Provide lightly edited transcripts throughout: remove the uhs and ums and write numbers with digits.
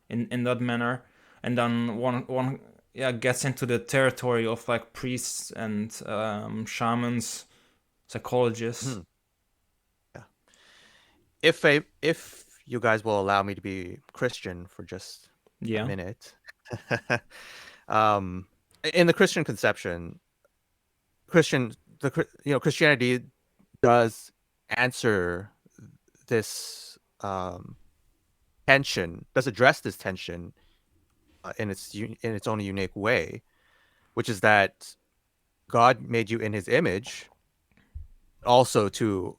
in that manner, and then one gets into the territory of like priests and shamans, psychologists. Mhm. Yeah. If you guys will allow me to be Christian for just a Yeah. minute, um, in the Christian conception, Christian Christianity does answer this tension, does address this tension in its own unique way, which is that God made you in His image, also to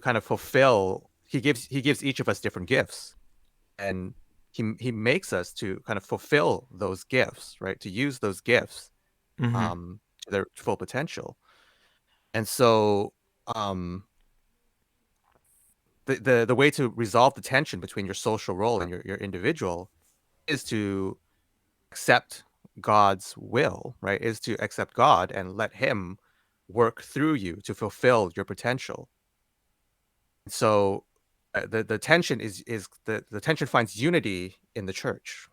kind of fulfill. He gives each of us different gifts, and he makes us to kind of fulfill those gifts, right? To use those gifts Mm-hmm. to their full potential. And so um the way to resolve the tension between your social role and your individual is to accept God's will, right? Is to accept God and let Him work through you to fulfill your potential. So the tension is the tension finds unity in the church.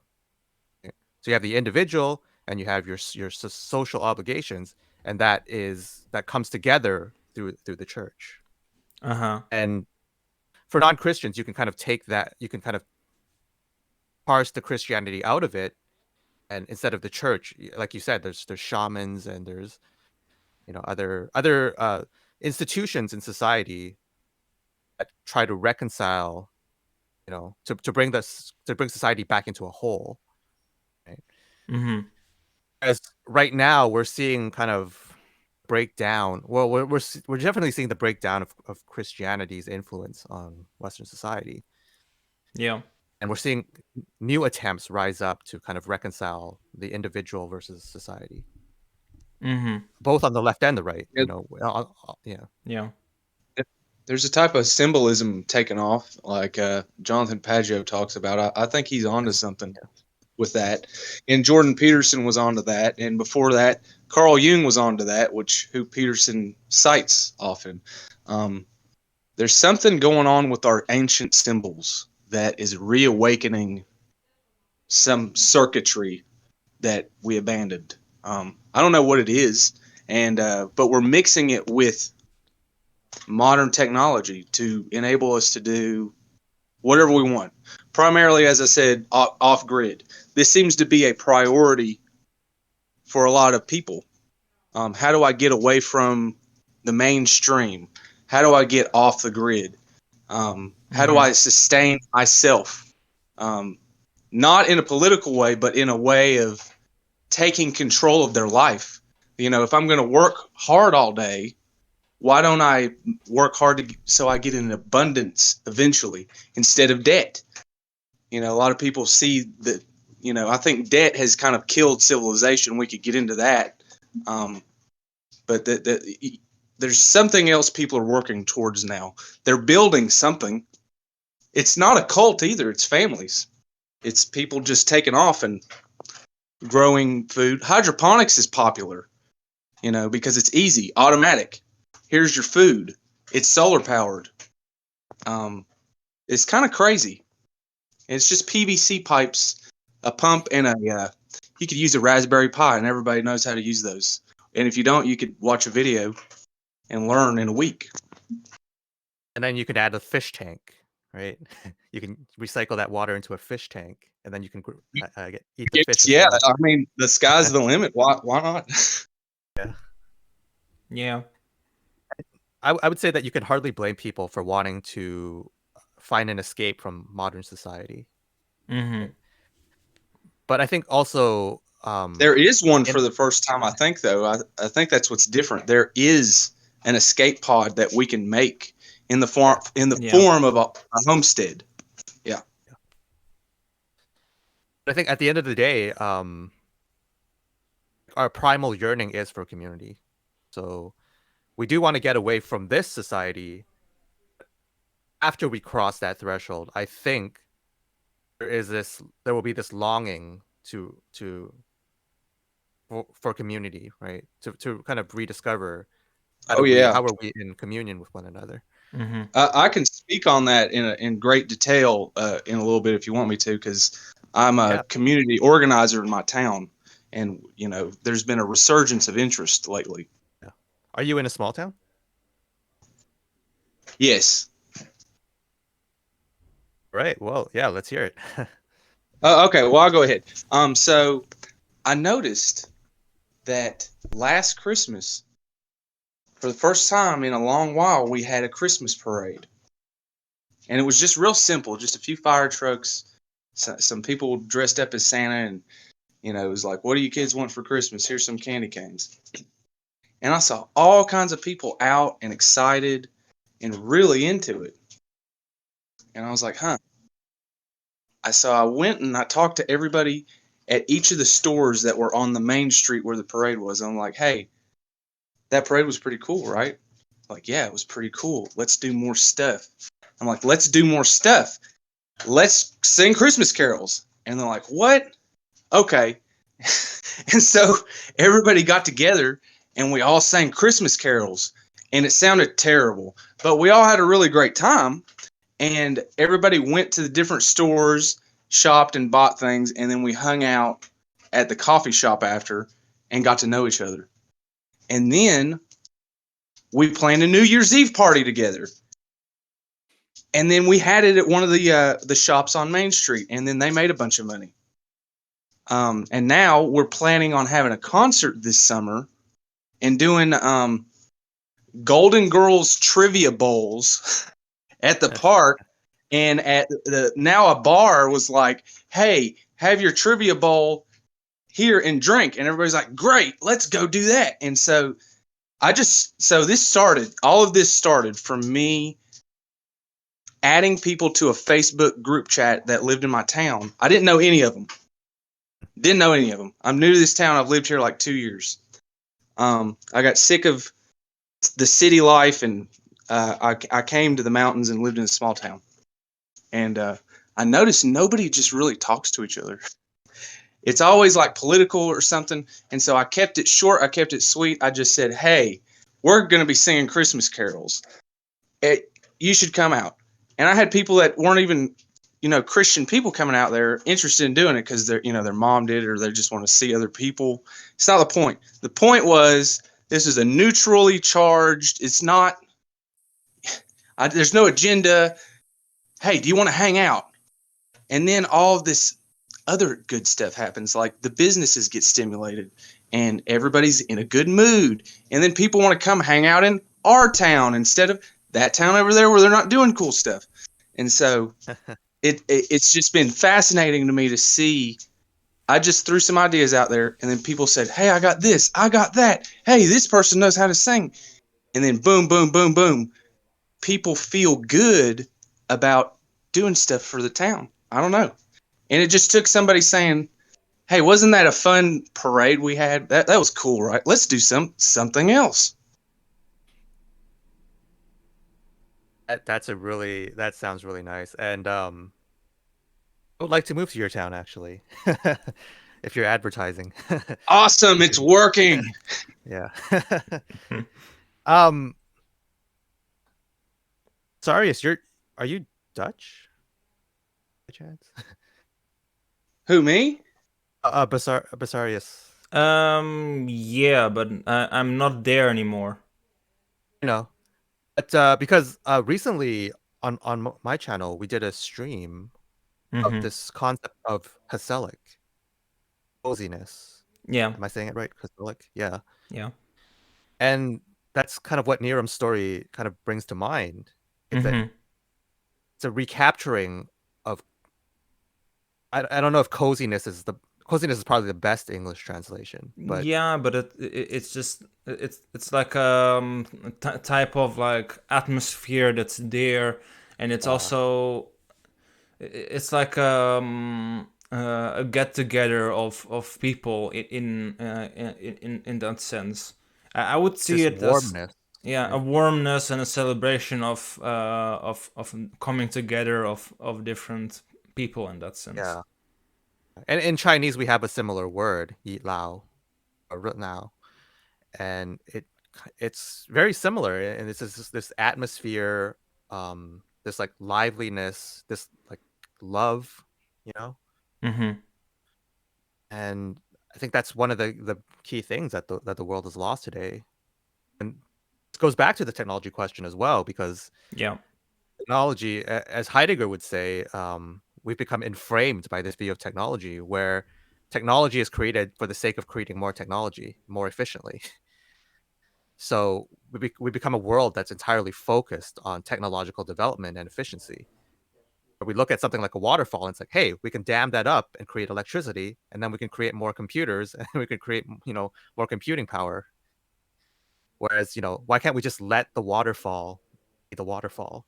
Okay? So you have the individual and you have your social obligations, and that comes together through the church. Uh-huh. And for non-Christians, you can kind of take that, you can kind of parse the Christianity out of it, and instead of the church, like you said, there's shamans and there's other institutions in society that try to reconcile, to bring society back into a whole, right? Mm-hmm. As right now we're seeing kind of breakdown. Well, we're definitely seeing the breakdown of Christianity's influence on Western society, Yeah. and we're seeing new attempts rise up to kind of reconcile the individual versus society, Mm-hmm. both on the left and the right. Yeah, Yeah. Yeah. there's a type of symbolism taken off, like Jonathan Pageau talks about. I think he's onto Yes. something with that, and Jordan Peterson was onto that, and before that, Carl Jung was onto that, which who Peterson cites often. Um, there's something going on with our ancient symbols that is reawakening some circuitry that we abandoned. I don't know what it is, and but we're mixing it with modern technology to enable us to do whatever we want. Primarily, as I said, off grid. This seems to be a priority for a lot of people. How do I get away from the mainstream? How do I get off the grid? How do Mm-hmm. I sustain myself? Um, Not in a political way, but in a way of taking control of their life. If I'm going to work hard all day, why don't I work hard so I get an abundance eventually instead of debt? A lot of people see that. I think debt has kind of killed civilization. We could get into that, but there's something else people are working towards now. They're building something. It's not a cult either. It's families. It's people just taking off and growing food. Hydroponics is popular, because it's easy, automatic. Here's your food. It's solar powered. Um, it's kind of crazy. It's just PVC pipes, a pump, and a. You could use a Raspberry Pi, and everybody knows how to use those. And if you don't, you could watch a video and learn in a week. And then you could add a fish tank, right? You can recycle that water into a fish tank, and then you can eat the fish Yes, as yeah. well. I mean, the sky's the limit. Why not? Yeah. Yeah. I would say that you can hardly blame people for wanting to find an escape from modern society. Mm-hmm. Right? But I think also, There is one for in the first time, I think, though. I think that's what's different. There is an escape pod that we can make in the Yeah. form of a homestead. Yeah. I think at the end of the day, our primal yearning is for community. So we do want to get away from this society. After we cross that threshold, I think there will be this longing for community, right? To kind of rediscover Oh yeah. how are we in communion with one another. Mm-hmm. I can speak on that in great detail in a little bit if you want me to, because I'm a Yeah. community organizer in my town, and there's been a resurgence of interest lately. Yeah. Are you in a small town? Yes. Right. Well, yeah, let's hear it. Okay. Well, I'll go ahead. So I noticed that last Christmas, for the first time in a long while, we had a Christmas parade, and it was just real simple, just a few fire trucks, some people dressed up as Santa, and it was like, what do you kids want for Christmas? Here's some candy canes. And I saw all kinds of people out and excited and really into it. And I was like, huh. So I went and I talked to everybody at each of the stores that were on the main street where the parade was. I'm like, hey, that parade was pretty cool, right? Like, yeah, it was pretty cool. Let's do more stuff. I'm like, let's do more stuff. Let's sing Christmas carols. And they're like, what? Okay. And so everybody got together and we all sang Christmas carols, and it sounded terrible, but we all had a really great time. And everybody went to the different stores, shopped and bought things, and then we hung out at the coffee shop after and got to know each other. And then we planned a New Year's Eve party together. And then we had it at one of the shops on Main Street, and then they made a bunch of money. And now we're planning on having a concert this summer and doing Golden Girls trivia bowls at the park. And at now a bar was like, hey, have your trivia bowl here and drink. And everybody's like, great, let's go do that. And so all of this started from me adding people to a Facebook group chat that lived in my town. I didn't know any of them. I'm new to this town. I've lived here like 2 years. I got sick of the city life, and I came to the mountains and lived in a small town. And I noticed nobody just really talks to each other. It's always like political or something. And so I kept it short. I kept it sweet. I just said, hey, we're going to be singing Christmas carols. You should come out. And I had people that weren't even, Christian people coming out there interested in doing it because their mom did it, or they just want to see other people. It's not the point. The point was, this is a neutrally charged. It's not, there's no agenda. Hey, do you want to hang out? And then all of this other good stuff happens, like the businesses get stimulated and everybody's in a good mood. And then people want to come hang out in our town instead of that town over there where they're not doing cool stuff. And so it's just been fascinating to me to see. I just threw some ideas out there, and then people said, hey, I got this, I got that. Hey, this person knows how to sing. And then boom, boom, boom, boom. People feel good about doing stuff for the town. I don't know. And it just took somebody saying, hey, wasn't that a fun parade we had? That was cool, right? Let's do something else. That sounds really nice. And I would like to move to your town actually. If you're advertising. Awesome, it's working. Yeah. um Sarius, are you Dutch? By chance? Who, me? Basarius. Yeah, but I'm not there anymore. No. But because recently on my channel we did a stream of this concept of Hasidic coziness. Yeah. Am I saying it right? Hasidic? Yeah. Yeah. And that's kind of what Neirum's story kind of brings to mind. It's a recapturing of, I don't know if coziness is probably the best English translation, but yeah, but it's just it's like type of like atmosphere that's there, and it's also it's like a get together of people in that sense. I would see just it as warmness. a Right? warmness and a celebration of coming together of different people in that sense. Yeah. And in Chinese we have a similar word, yi lao or ru now, and it it's very similar, and it's just this atmosphere, this like liveliness, this like love, you know. Mm-hmm. And I think that's one of the key things that the world has lost today. And it goes back to the technology question as well, because Yeah. technology, as Heidegger would say, we've become inframed by this view of technology, where technology is created for the sake of creating more technology more efficiently. So we become a world that's entirely focused on technological development and efficiency. We look at something like a waterfall and it's like, hey, we can dam that up and create electricity, and then we can create more computers and we can create, more computing power. Whereas, why can't we just let the waterfall be the waterfall?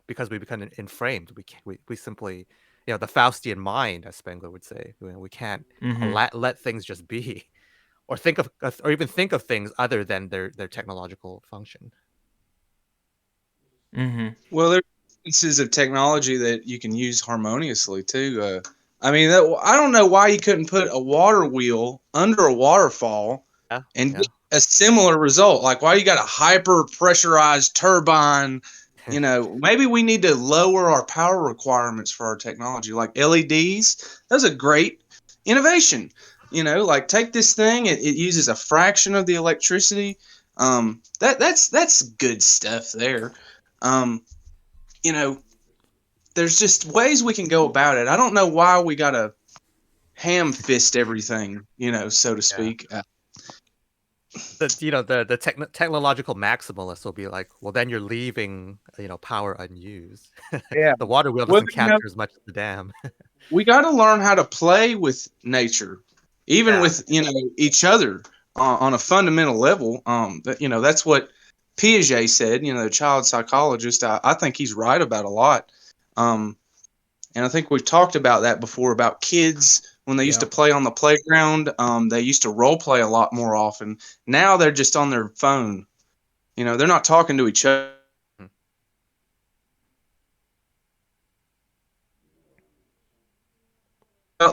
Because we become inframed. We can't, we simply, the Faustian mind, as Spengler would say, we can't Mm-hmm. let things just be, or think of, or even think of things other than their technological function. Mm-hmm. Well, there's instances of technology that you can use harmoniously too. I mean, I don't know why you couldn't put a water wheel under a waterfall Yeah, and yeah. get a similar result. Like, why you got a hyper pressurized turbine? Maybe we need to lower our power requirements for our technology, like LEDs. That's a great innovation. Like, take this thing, it uses a fraction of the electricity. That's good stuff there. Um, you know, there's just ways we can go about it. I don't know why we gotta ham fist everything, so to Yeah. speak. The technological maximalists will be like, well, then you're leaving, power unused. Yeah. The water wheel Well, doesn't capture as much as the dam. we got to learn how to play with nature, even Yeah. with each other on a fundamental level. That's what Piaget said. The child psychologist. I think he's right about a lot. And I think we've talked about that before about kids when they used to Yeah. play on the playground. They used to role play a lot more often. Now they're just on their phone. They're not talking to each other. Hmm.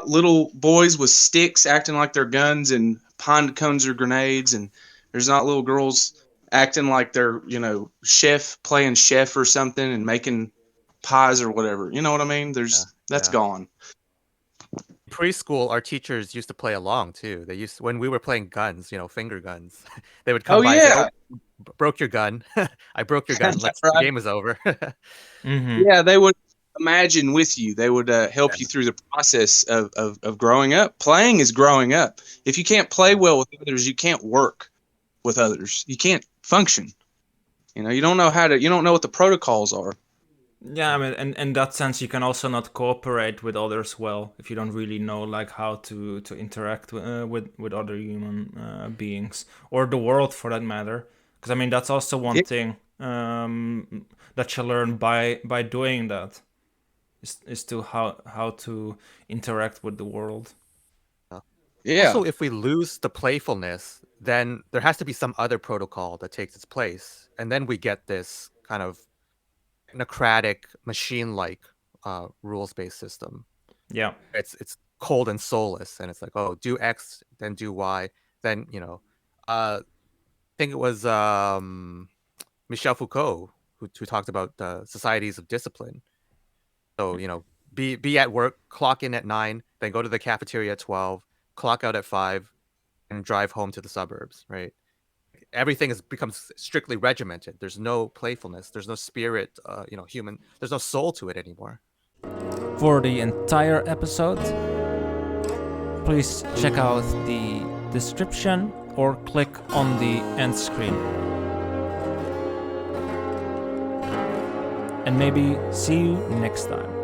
Little boys with sticks acting like they're guns and pine cones are grenades, and there's not little girls acting like they're chef playing chef or something and making pies or whatever. You know what I mean? Yeah. That's Yeah. gone. Preschool, our teachers used to play along too. They used when we were playing guns, finger guns. They would come Oh by and say, yeah. "Oh, broke your gun. I broke your gun. The Right. game is over." Mm-hmm. Yeah, they would imagine with you. They would help you Yeah. through the process of growing up. Playing is growing up. If you can't play well with others, you can't work with others. You can't function. You don't know you don't know what the protocols are. Yeah, I mean, and in that sense, you can also not cooperate with others well if you don't really know like how to interact with other human beings or the world for that matter. Because I mean, that's also one thing that you learn by doing that is to how to interact with the world. Yeah. Also, if we lose the playfulness, then there has to be some other protocol that takes its place, and then we get this kind of technocratic, machine-like rules-based system. Yeah. It's cold and soulless, and it's like, oh, do X, then do Y, then I think it was Michel Foucault who talked about societies of discipline. So be at work, clock in at 9, then go to the cafeteria at 12, clock out at 5, and drive home to the suburbs. Right? Everything becomes strictly regimented. There's no playfulness. There's no spirit. Human. There's no soul to it anymore. For the entire episode, please check out the description or click on the end screen. And maybe see you next time.